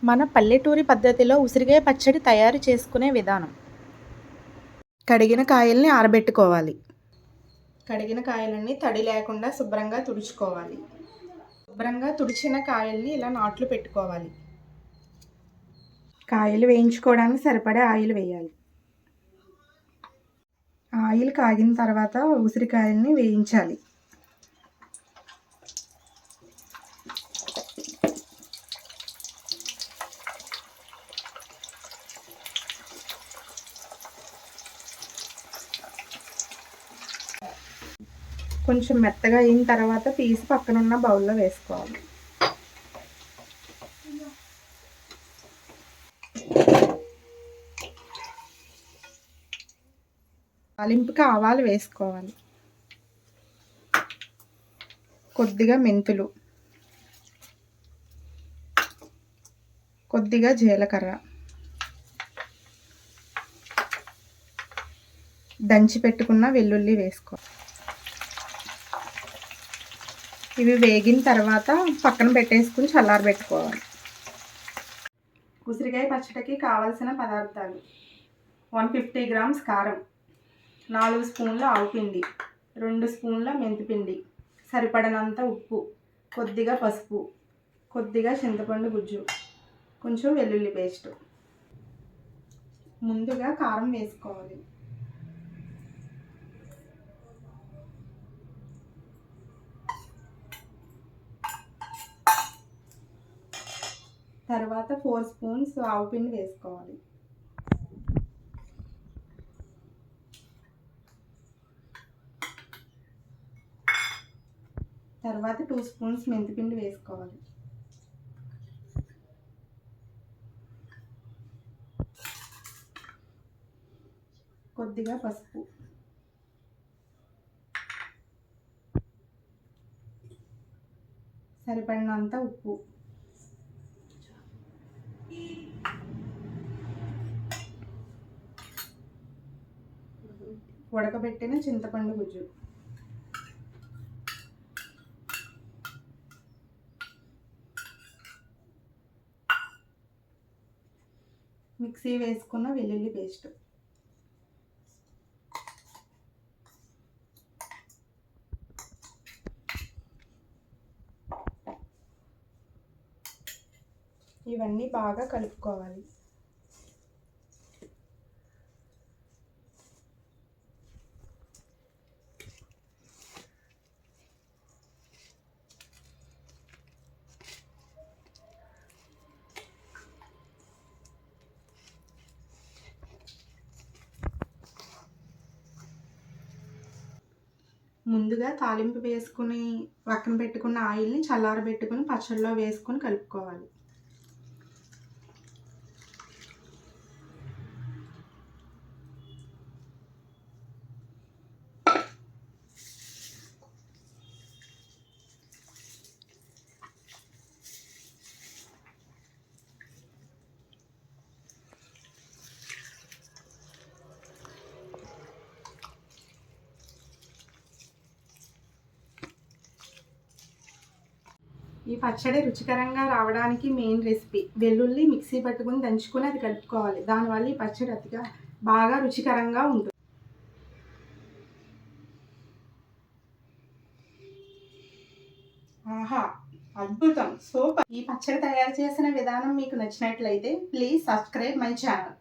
మన పల్లెటూరి పద్ధతిలో ఉసిరికాయ పచ్చడి తయారు చేసుకునే విధానం. కడిగిన కాయల్ని ఆరబెట్టుకోవాలి. కడిగిన కాయలన్నీ తడి లేకుండా శుభ్రంగా తుడుచుకోవాలి. శుభ్రంగా తుడిచిన కాయల్ని ఇలా నాట్లు పెట్టుకోవాలి. కాయలు వేయించుకోవడానికి సరిపడే ఆయిల్ వేయాలి. ఆయిల్ కాగిన తర్వాత ఉసిరికాయల్ని వేయించాలి. కొంచెం మెత్తగా అయిన తర్వాత తీసి పక్కనున్న బౌల్లో వేసుకోవాలి. తాలింపుకి ఆవాలు వేసుకోవాలి. కొద్దిగా మెంతులు, కొద్దిగా జీలకర్ర, దంచి పెట్టుకున్న వెల్లుల్లి వేసుకోవాలి. ఇవి వేగిన తర్వాత పక్కన పెట్టేసుకుని చల్లారబెట్టుకోవాలి. ఉసిరికాయ పచ్చడికి కావలసిన పదార్థాలు: 150 గ్రామ్స్ కారం, 4 స్పూన్ల ఆవుపిండి, 2 స్పూన్ల మెంతిపిండి, సరిపడనంత ఉప్పు, కొద్దిగా పసుపు, కొద్దిగా చింతపండు గుజ్జు, కొంచెం వెల్లుల్లి పేస్ట్. ముందుగా కారం వేసుకోవాలి. తర్వాత 4 స్పూన్స్ ఆవుపిండి వేసుకోవాలి. తర్వాత 2 స్పూన్స్ మెంతిపిండి వేసుకోవాలి. కొద్దిగా పసుపు, సరిపడినంత ఉప్పు, ఉడకబెట్టిన చింతపండు గుజ్జు, మిక్సీ వేసుకున్న వెల్లుల్లి పేస్ట్, ఇవన్నీ బాగా కలుపుకోవాలి. ముందుగా తాలింపు వేసుకుని పక్కన పెట్టుకున్న ఆయిల్ని చల్లారబెట్టుకుని పచ్చడిలో వేసుకొని కలుపుకోవాలి. ఈ పచ్చడి రుచికరంగా రావడానికి మెయిన్ రెసిపీ వెల్లుల్లి మిక్సీ పట్టుకుని దంచుకొని అది కలుపుకోవాలి. దానివల్ల ఈ పచ్చడి బాగా రుచికరంగా ఉంటుంది. ఆహా, అద్భుతం, సూపర్! ఈ పచ్చడి తయారు చేసిన విధానం మీకు నచ్చినట్లయితే ప్లీజ్ సబ్స్క్రైబ్ మై ఛానల్.